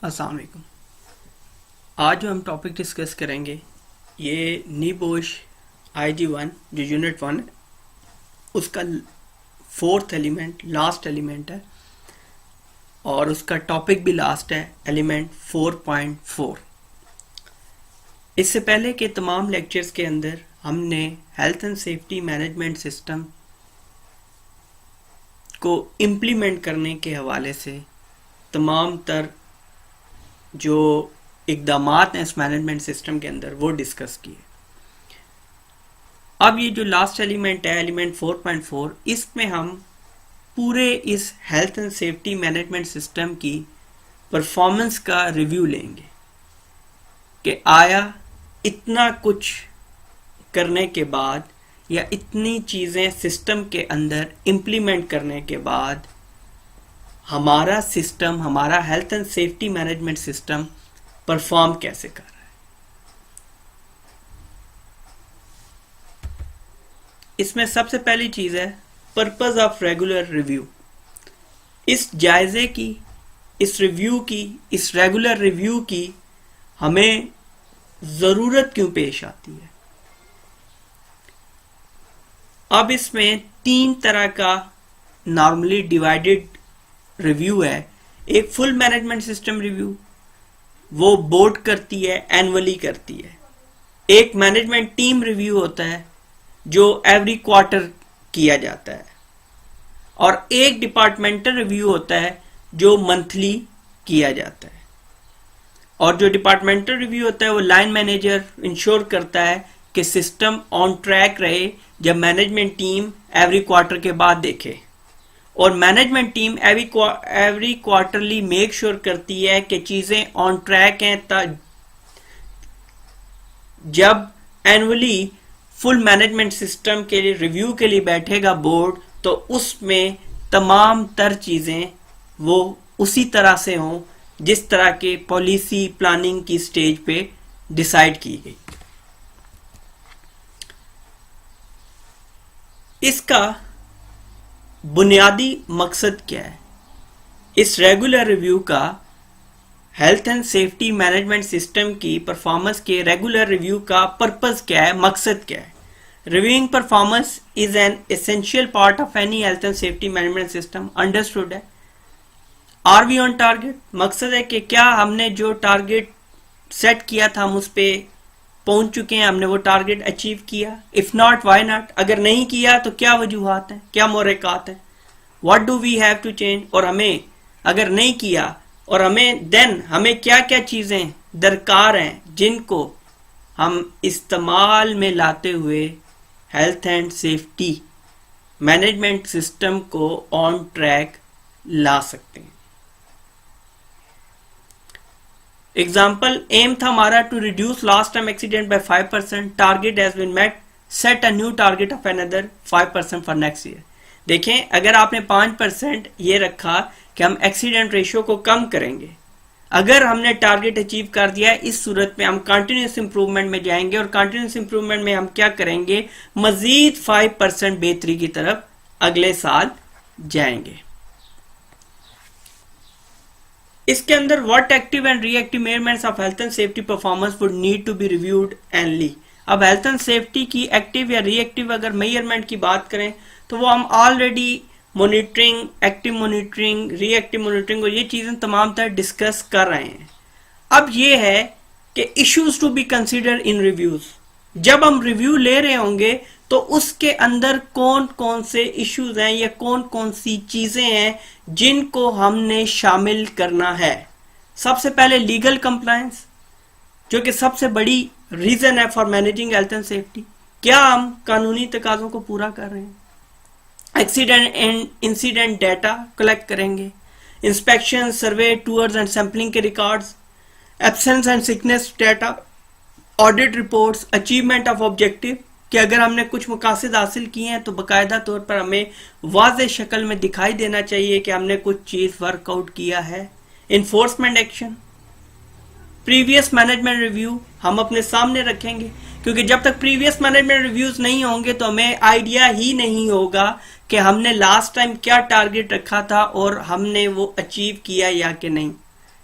السلام علیکم. آج جو ہم ٹاپک ڈسکس کریں گے یہ نیبوش IG1 جو یونٹ 1 ہے اس کا فورتھ ایلیمنٹ لاسٹ ایلیمنٹ ہے اور اس کا ٹاپک بھی لاسٹ ہے ایلیمنٹ 4.4. اس سے پہلے کے تمام لیکچرز کے اندر ہم نے health and safety management system کو امپلیمنٹ کرنے کے حوالے سے تمام تر جو اقدامات ہیں اس مینجمنٹ سسٹم کے اندر وہ ڈسکس کیے. اب یہ جو لاسٹ ایلیمنٹ ہے ایلیمنٹ 4.4 اس میں ہم پورے اس health and safety management system کی پرفارمنس کا ریویو لیں گے کہ آیا اتنا کچھ کرنے کے بعد یا اتنی چیزیں سسٹم کے اندر امپلیمنٹ کرنے کے بعد ہمارا سسٹم ہمارا health and safety management system perform کیسے کر رہا ہے. اس میں سب سے پہلی چیز ہے پرپز آف ریگولر ریویو. اس جائزے کی اس ریویو کی اس ریگولر ریویو کی ہمیں ضرورت کیوں پیش آتی ہے. اب اس میں 3 طرح کا نارملی ڈیوائیڈڈ ریویو ہے. ایک فل مینجمنٹ سسٹم ریویو وہ بورڈ کرتی ہے اینولی کرتی ہے. ایک مینجمنٹ ٹیم ریویو ہوتا ہے جو ایوری کوارٹر کیا جاتا ہے اور ایک ڈپارٹمنٹل ریویو ہوتا ہے جو منتھلی کیا جاتا ہے. اور جو ڈپارٹمنٹل ریویو ہوتا ہے وہ لائن مینیجر انشور کرتا ہے کہ سسٹم آن ٹریک رہے جب مینجمنٹ ٹیم ایوری کوارٹر کے بعد دیکھے. اور management team every quarterly make sure کرتی ہے کہ چیزیں آن ٹریک ہیں. جب اینولی فل مینجمنٹ سسٹم کے ریویو کے لیے بیٹھے گا بورڈ تو اس میں تمام تر چیزیں وہ اسی طرح سے ہوں جس طرح کے پالیسی پلاننگ کی سٹیج پہ ڈیسائیڈ کی گئی. اس کا بنیادی مقصد کیا ہے؟ اس ریگولر ریویو کا health and safety management system کی پرفارمنس کے ریگولر ریویو کا پرپز کیا ہے، مقصد کیا ہے؟ Reviewing performance is an essential part of any health and safety management system. Understood ہے. Are we on target? مقصد ہے کہ کیا ہم نے جو ٹارگیٹ سیٹ کیا تھا ہم اس پہ پہنچ چکے ہیں، ہم نے وہ ٹارگیٹ اچیو کیا. If not why not? اگر نہیں کیا تو کیا وجوہات ہیں، کیا محرکات ہیں. What do we have to change? اور ہمیں اگر نہیں کیا اور ہمیں کیا کیا چیزیں درکار ہیں جن کو ہم استعمال میں لاتے ہوئے health and safety management system کو آن ٹریک لا سکتے ہیں. ایگزامپل ایم تھا ہمارا to reduce last time accident by 5%. Target has been met. Set a new target of another 5% for next year. دیکھیں اگر آپ نے 5% یہ رکھا کہ ہم ایکسیڈنٹ ریشو کو کم کریں گے، اگر ہم نے ٹارگیٹ اچیو کر دیا اس صورت میں ہم کنٹینیوس امپروومنٹ میں جائیں گے اور کنٹینیوس امپروومنٹ میں ہم کیا کریں گے، مزید 5% بہتری کی طرف اگلے سال جائیں گے. اس کے اندر what active and reactive measurements of health and safety performance would need to be reviewed annually. اب ہیلتھ اینڈ سیفٹی کی ایکٹیو یا ری ایکٹیو اگر میجرمنٹ کی بات کریں تو وہ ہم آلریڈی مانیٹرنگ، ایکٹیو مانیٹرنگ، ری ایکٹیو مانیٹرنگ اور یہ چیزیں تمام تر ڈسکس کر رہے ہیں. اب یہ ہے کہ issues to be consider in reviews. جب ہم ریویو لے رہے ہوں گے تو اس کے اندر کون کون سے ایشوز ہیں یا کون کون سی چیزیں ہیں جن کو ہم نے شامل کرنا ہے. سب سے پہلے لیگل کمپلائنس جو کہ سب سے بڑی ریزن ہے for managing health and safety. کیا ہم قانونی تقاضوں کو پورا کر رہے ہیں؟ Accident and incident data collect کریں گے. Inspection, survey, tours and sampling کے records, absence and sickness data, audit reports, achievement of objective کہ اگر ہم نے کچھ مقاصد حاصل کیے ہیں تو باقاعدہ طور پر ہمیں واضح شکل میں دکھائی دینا چاہیے کہ ہم نے کچھ چیز ورک آؤٹ کیا ہے. Enforcement action, previous management review ہم اپنے سامنے رکھیں گے کیونکہ جب تک پریویس مینجمنٹ ریویوز نہیں ہوں گے تو ہمیں آئیڈیا ہی نہیں ہوگا کہ ہم نے لاسٹ ٹائم کیا ٹارگیٹ رکھا تھا اور ہم نے وہ اچیو کیا یا کہ نہیں.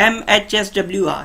MHSWR,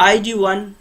IG1,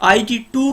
IG2